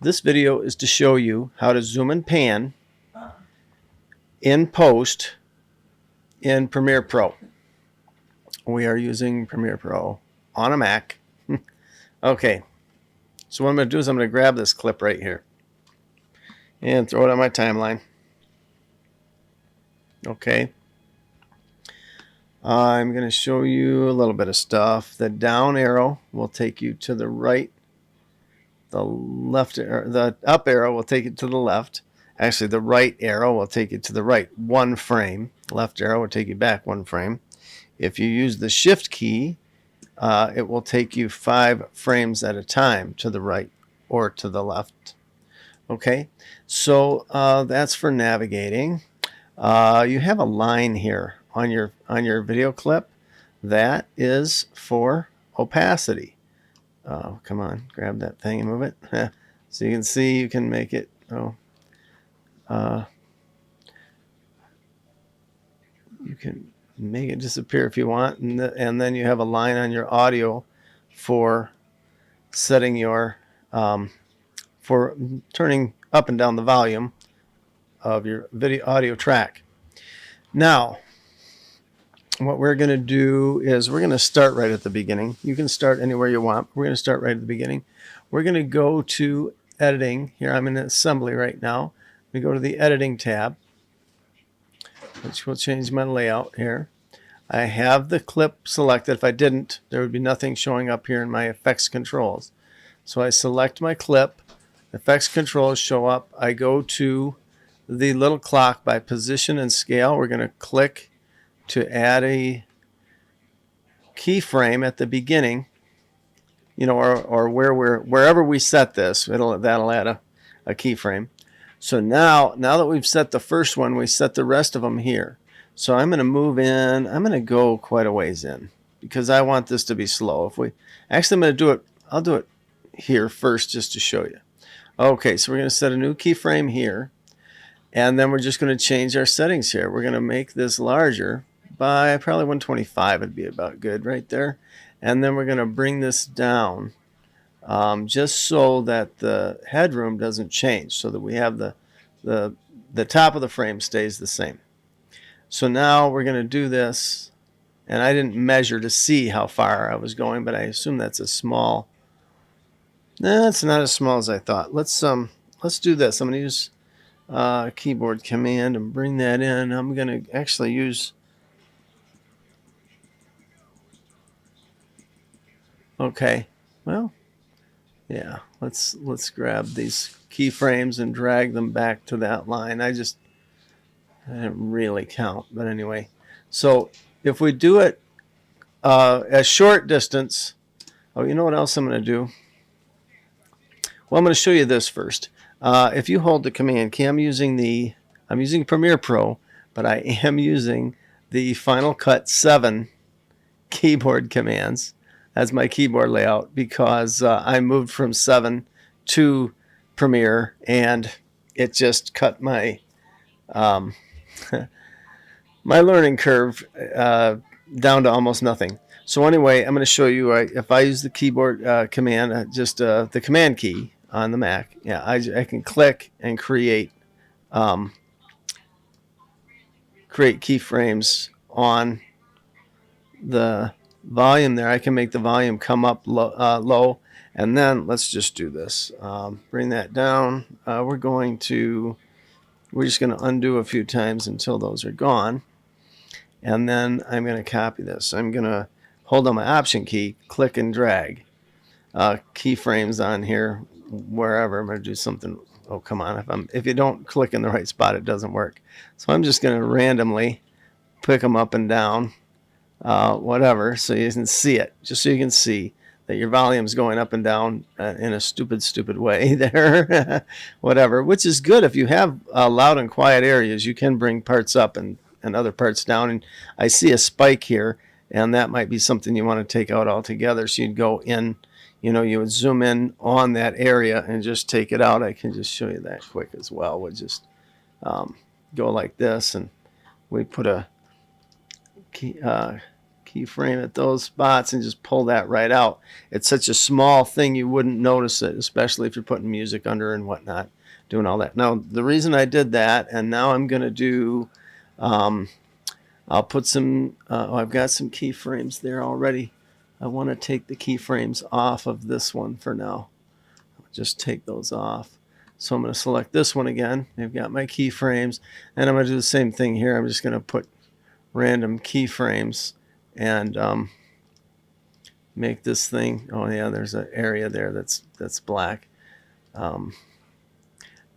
This video is to show you how to zoom and pan in post in Premiere Pro. We are using Premiere Pro on a Mac. Okay, so what I'm going to do is I'm going to grab this clip right here and throw it on my timeline. Okay, I'm going to show you a little bit of stuff. The down arrow will take you to the right. The up arrow will take it to the left. Actually, the right arrow will take it to the right one frame. Left arrow will take you back one frame. If you use the shift key, it will take you 5 frames at a time to the right or to the left. Okay, so that's for navigating. You have a line here on your video clip. That is for opacity. Oh, come on, grab that thing and move it. So you can see, you can make it, you can make it disappear if you want, and then you have a line on your audio for setting your, for turning up and down the volume of your video audio track. Now, what we're going to do is we're going to start right at the beginning. You can start anywhere you want. We're going to start right at the beginning. We're going to go to editing. Here I'm in assembly right now. We go to the editing tab, which will change my layout here. I have the clip selected. If I didn't, there would be nothing showing up here in my effects controls. So I select my clip. Effects controls show up. I go to the little clock by position and scale. We're going to click to add a keyframe at the beginning, you know, or wherever we set this, that'll add a keyframe. So now that we've set the first one, we set the rest of them here. So I'm going to move in. I'm going to go quite a ways in because I want this to be slow. Actually, I'm going to do it. I'll do it here first just to show you. Okay, so we're going to set a new keyframe here, and then we're just going to change our settings here. We're going to make this larger by probably 125 would be about good right there. And then we're going to bring this down just so that the headroom doesn't change, so that we have the top of the frame stays the same. So now we're going to do this, and I didn't measure to see how far I was going, but I assume that's a small. No, it's not as small as I thought. Let's do this. I'm going to use keyboard command and bring that in. I'm going to actually use. Okay, well, yeah, let's grab these keyframes and drag them back to that line. I didn't really count, but anyway. So if we do it a short distance, oh, you know what else I'm going to do? Well, I'm going to show you this first. If you hold the command key, I'm using Premiere Pro, but I am using the Final Cut 7 keyboard commands as my keyboard layout because I moved from 7 to Premiere, and it just cut my my learning curve down to almost nothing. So anyway, I'm going to show you if I use the keyboard command, the command key on the Mac. Yeah, I can click and create keyframes on the volume there. I can make the volume come up low, and then let's just do this. Bring that down. We're just going to undo a few times until those are gone, and then I'm going to copy this. I'm going to hold on my Option key, click and drag keyframes on here wherever. I'm going to do something. Oh, come on! If you don't click in the right spot, it doesn't work. So I'm just going to randomly pick them up and down. Whatever, so you can see it, just so you can see that your volume's going up and down in a stupid way there. Whatever, which is good. If you have loud and quiet areas, you can bring parts up and other parts down. And I see a spike here, and that might be something you want to take out altogether. So you'd go in, you would zoom in on that area and just take it out. I can just show you that quick as well. We'll just go like this, and we put a keyframe at those spots and just pull that right out. It's such a small thing you wouldn't notice it, especially if you're putting music under and whatnot, doing all that. Now, the reason I did that, and now I'm going to do, I'll put some, I've got some keyframes there already. I want to take the keyframes off of this one for now. I'll just take those off. So I'm going to select this one again. I've got my keyframes, and I'm going to do the same thing here. I'm just going to put random keyframes and make this thing. Oh yeah, there's an area there that's black. And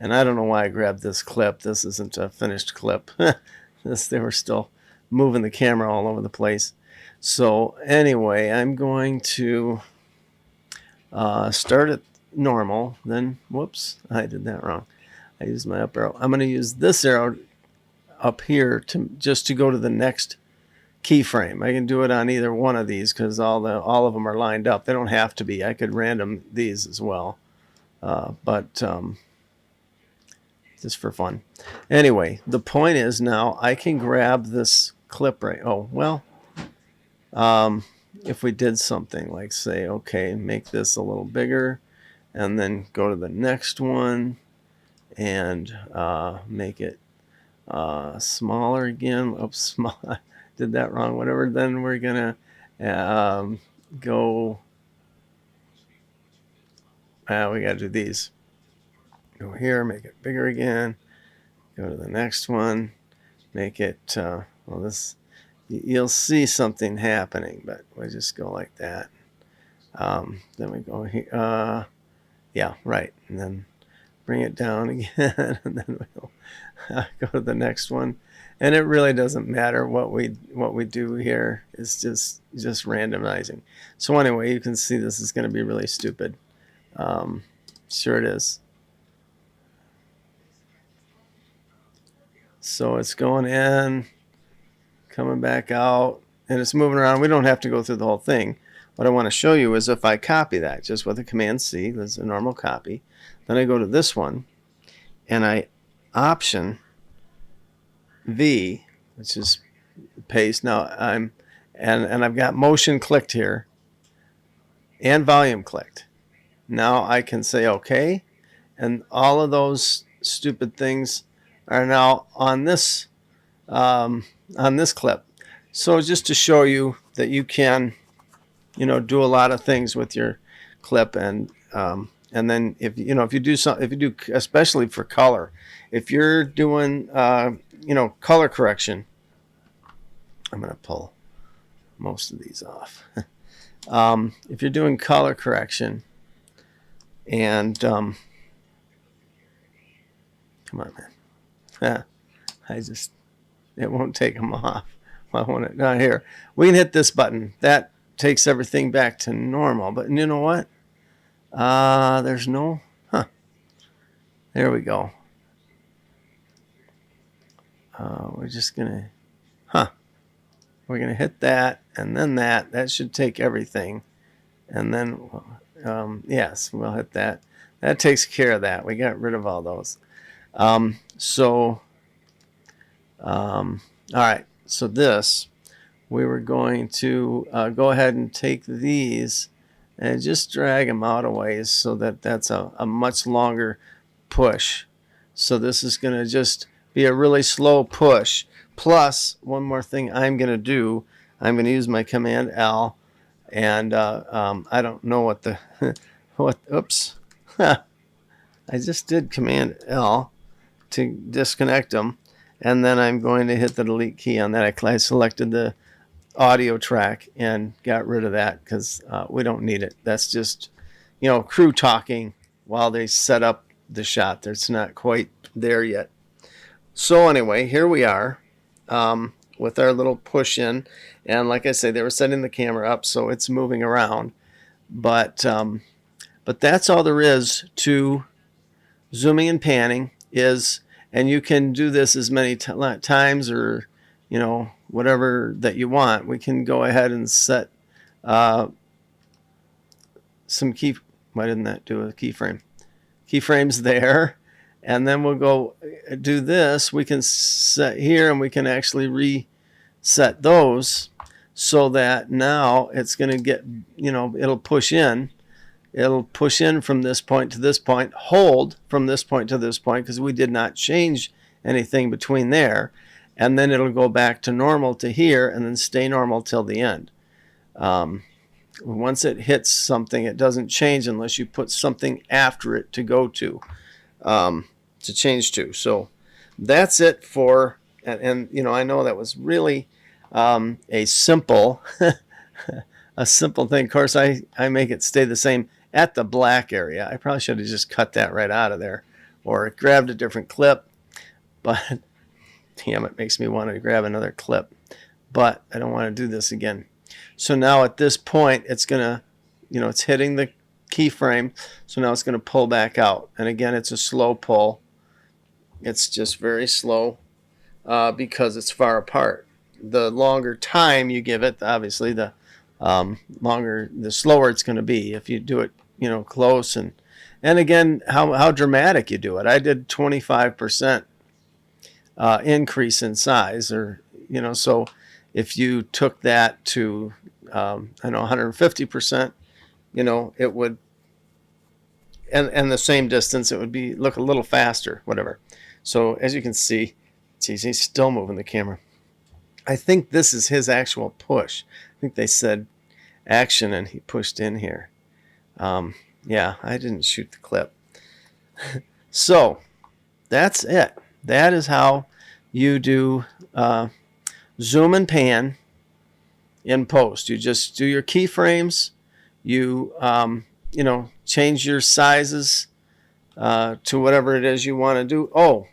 I don't know why I grabbed this clip. This isn't a finished clip. They were still moving the camera all over the place. So anyway, I'm going to start at normal, then whoops, I did that wrong. I used my up arrow. I'm going to use this arrow up here to go to the next keyframe. I can do it on either one of these because all of them are lined up. They don't have to be. I could random these as well, but just for fun. Anyway, the point is now I can grab this clip right. Oh well, if we did something like say, okay, make this a little bigger, and then go to the next one and make it smaller again. Oops, small. I did that wrong. Whatever. Then we're gonna go. We gotta do these. Go here, make it bigger again. Go to the next one, make it. Well, this you'll see something happening, but we just go like that. Then we go here. Yeah, right, and then bring it down again, and then we'll go to the next one. And it really doesn't matter what we do here. It's just randomizing. So anyway, you can see this is going to be really stupid. Sure it is. So it's going in, coming back out, and it's moving around. We don't have to go through the whole thing. What I want to show you is if I copy that just with a Command C, that's a normal copy. Then I go to this one, and I Option V, which is paste. Now I've got motion clicked here and volume clicked. Now I can say OK, and all of those stupid things are now on this clip. So just to show you that you can, do a lot of things with your clip, and then if you do especially for color, if you're doing color correction, I'm going to pull most of these off. If you're doing color correction, and come on, man, it won't take them off. I want it not here. We can hit this button. That takes everything back to normal. But you know what? There's no. There we go. We're just gonna. We're gonna hit that, and then that. That should take everything, and then yes, we'll hit that. That takes care of that. We got rid of all those. All right. So this, we were going to go ahead and take these and just drag them out a ways so that that's a much longer push. So this is going to just be a really slow push. Plus, one more thing I'm going to do, I'm going to use my Command L, and I don't know what the, oops. I just did Command L to disconnect them. And then I'm going to hit the delete key on that. I selected the audio track and got rid of that because we don't need it. That's just, crew talking while they set up the shot. It's not quite there yet. So anyway, here we are with our little push in. And like I say, they were setting the camera up, so it's moving around. But that's all there is to zooming and panning is. And you can do this as many times or, whatever that you want. We can go ahead and set some why didn't that do a keyframe? Keyframes there. And then we'll go do this. We can set here and we can actually reset those. so that now it's going to get, it'll push in. It'll push in from this point to this point, hold from this point to this point because we did not change anything between there, and then it'll go back to normal to here and then stay normal till the end. Once it hits something, it doesn't change unless you put something after it to go to change to. So that's it for, and I know that was really a simple a simple thing. Of course, I make it stay the same at the black area. I probably should have just cut that right out of there or grabbed a different clip, but damn, it makes me want to grab another clip, but I don't want to do this again. So now at this point, it's going to, it's hitting the keyframe, so now it's going to pull back out. And again, it's a slow pull. It's just very slow because it's far apart. The longer time you give it, obviously, the slower it's going to be. If you do it, close, and again, how dramatic you do it. I did 25% increase in size, or so if you took that to 150%, it would, and the same distance, it would be look a little faster, whatever. So as you can see, geez, he's still moving the camera. I think this is his actual push. I think they said action and he pushed in here. Yeah, I didn't shoot the clip. So that's it. That is how you do zoom and pan in post. You just do your keyframes. You change your sizes to whatever it is you want to do. Oh,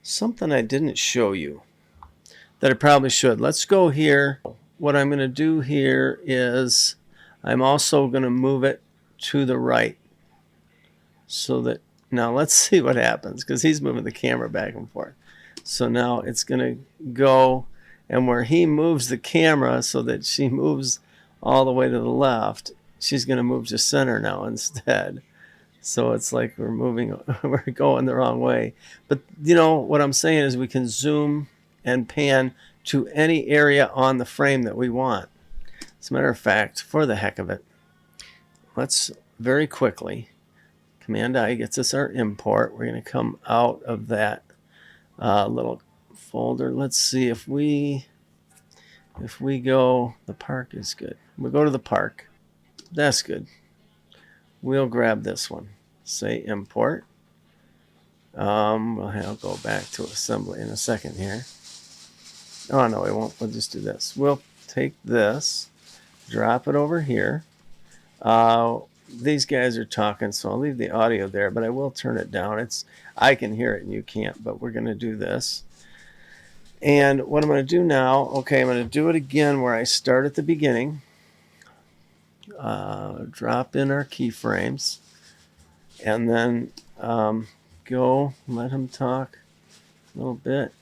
something I didn't show you that I probably should. Let's go here. What I'm going to do here is I'm also going to move it to the right, so that now let's see what happens, because he's moving the camera back and forth. So now it's going to go, and where he moves the camera so that she moves all the way to the left, she's going to move to center now instead. So it's like we're going the wrong way. But what I'm saying is we can zoom and pan to any area on the frame that we want. As a matter of fact, for the heck of it, let's very quickly, Command-I gets us our import. We're going to come out of that little folder. Let's see if we go, the park is good. We'll go to the park. That's good. We'll grab this one. Say import. I'll go back to assembly in a second here. Oh, no, we won't. We'll just do this. We'll take this, drop it over here. These guys are talking, so I'll leave the audio there, but I will turn it down. I can hear it and you can't, but we're going to do this. And what I'm going to do now, okay, I'm going to do it again where I start at the beginning. Drop in our keyframes, and then go let him talk a little bit.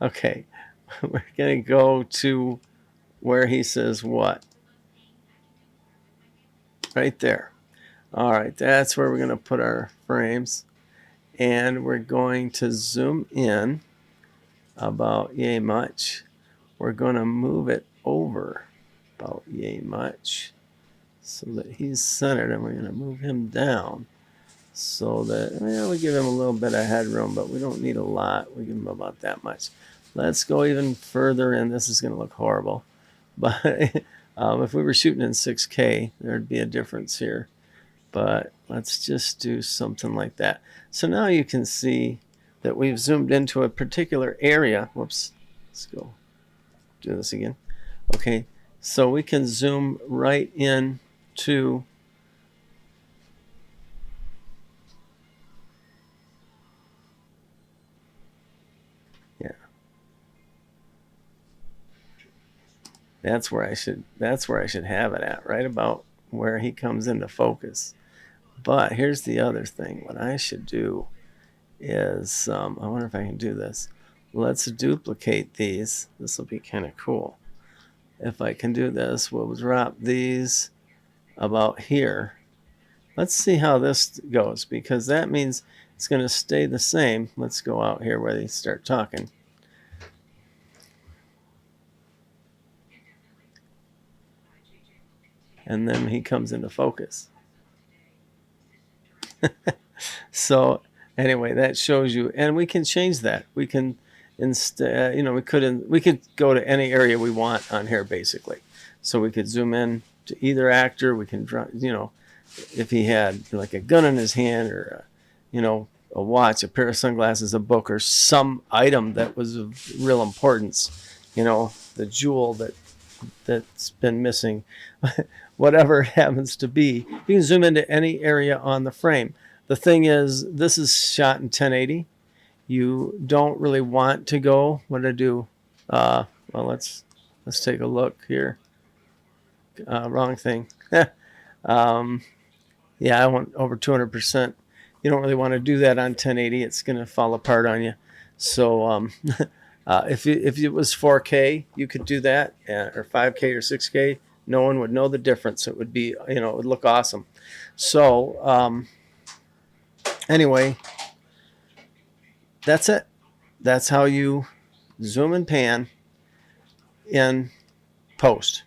Okay, we're going to go to where he says what? Right there. All right, that's where we're going to put our frames. And we're going to zoom in about yay much. We're going to move it over about yay much so that he's centered, and we're going to move him down so that, we give him a little bit of headroom, but we don't need a lot. We give him about that much. Let's go even further in. This is going to look horrible, but if we were shooting in 6K, there'd be a difference here. But let's just do something like that. So now you can see that we've zoomed into a particular area. Whoops. Let's go do this again. Okay, so we can zoom right in to that's where I should have it at, right about where he comes into focus. But here's the other thing. What I should do is, I wonder if I can do this. Let's duplicate these. This will be kind of cool. If I can do this, we'll drop these about here, Let's see how this goes, because that means it's going to stay the same. Let's go out here where they start talking. And then he comes into focus. So anyway, that shows you, and we can change that. We can instead, we could go to any area we want on here basically. So we could zoom in to either actor. We can draw, if he had like a gun in his hand, or a watch, a pair of sunglasses, a book, or some item that was of real importance, the jewel that's been missing, whatever it happens to be. You can zoom into any area on the frame. The thing is, this is shot in 1080. You don't really want to go. What did I do? Well, let's take a look here. Wrong thing. Yeah, I want over 200%. You don't really want to do that on 1080. It's going to fall apart on you. So if it was 4K, you could do that, or 5K or 6K. No one would know the difference. It would be, it would look awesome. So anyway, that's it. That's how you zoom and pan in post.